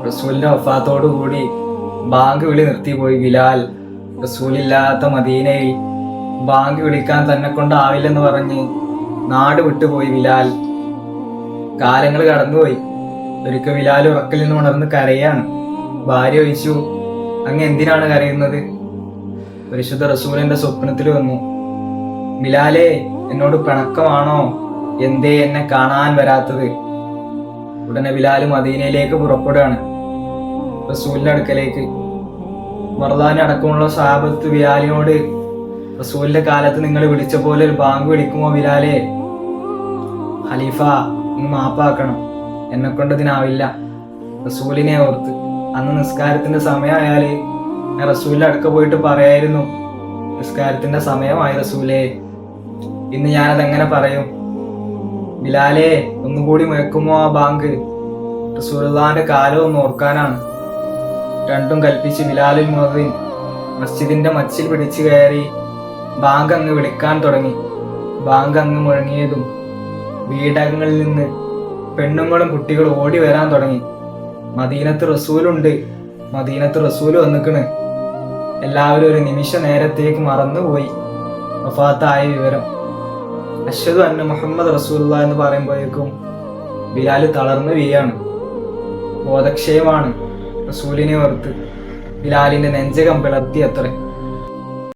റസൂലിന്റെ വഫാത്തോടു കൂടി ബാങ്ക് വിളി നിർത്തിപ്പോയി ബിലാൽ. റസൂലില്ലാത്ത മദീനയിൽ ബാങ്ക് വിളിക്കാൻ തന്നെ കൊണ്ടാവില്ലെന്ന് പറഞ്ഞ് നാട് വിട്ടുപോയി ബിലാൽ. കാലങ്ങൾ കടന്നുപോയി. ഒരിക്കൽ ബിലാൽ ഉറക്കിൽ നിന്ന് ഉണർന്ന് കരയാണ്. ഭാര്യ ചോദിച്ചു, അങ്ങ് എന്തിനാണ് കരയുന്നത്? പരിശുദ്ധ റസൂലിന്റെ സ്വപ്നത്തിൽ വന്നു, ബിലാലേ, എന്നോട് പിണക്കമാണോ? എന്തേ എന്നെ കാണാൻ വരാത്തത്? ഉടനെ ബിലാൽ മദീനയിലേക്ക് പുറപ്പെടുകയാണ്, റസൂലിന്റെ അടുക്കലേക്ക്. മർദാനി അടക്കമുള്ള സഹാബത്ത് ബിലാലിനോട്, റസൂലിന്റെ കാലത്ത് നിങ്ങൾ വിളിച്ച പോലെ ഒരു ബാങ്ക് വിളിക്കുമോ ബിലാലേ? ഖലീഫ, ഇന്ന് മാപ്പാക്കണം, എന്നെ കൊണ്ടതിനാവില്ല. റസൂലിനെ ഓർത്ത് അന്ന് നിസ്കാരത്തിന്റെ സമയമായാല് ഞാൻ റസൂലിന്റെ അടുക്ക പോയിട്ട് പറയായിരുന്നു, നിസ്കാരത്തിന്റെ സമയമായി റസൂലേ. ഇന്ന് ഞാനതെങ്ങനെ പറയും? ബിലാലേ, ഒന്നുകൂടി മുഴക്കുമോ ആ ബാങ്ക്? റസൂലുള്ളാഹിന്റെ കാലം ഒന്ന് ഓർക്കാനാണ്. രണ്ടും കൽപ്പിച്ച് ബിലാലുൽ മുഅദ്ദിൻ മസ്ജിദിന്റെ മച്ചിൽ പിടിച്ചു കയറി ബാങ്ക് അങ്ങ് വിളിക്കാൻ തുടങ്ങി. ബാങ്ക് അങ്ങ് മുഴങ്ങിയതും വീടകങ്ങളിൽ നിന്ന് പെണ്ണുങ്ങളും കുട്ടികളും ഓടി വരാൻ തുടങ്ങി. മദീനത്ത് റസൂലുണ്ട്, മദീനത്ത് റസൂല് വന്നിക്കണ്. എല്ലാവരും ഒരു നിമിഷ നേരത്തേക്ക് മറന്നുപോയി വഫാത്തായ വിവരം. അശ്ഹദു അന്ന മുഹമ്മദ് റസൂലുള്ളാഹി എന്ന് പറയുമ്പോഴേക്കും ബിലാൽ തളർന്നു വീഴാണ്. ബോധക്ഷയമാണ്. റസൂലിനെ ഓർത്ത് ബിലാലിന്റെ നെഞ്ചകം പിളർത്തി അത്രേ.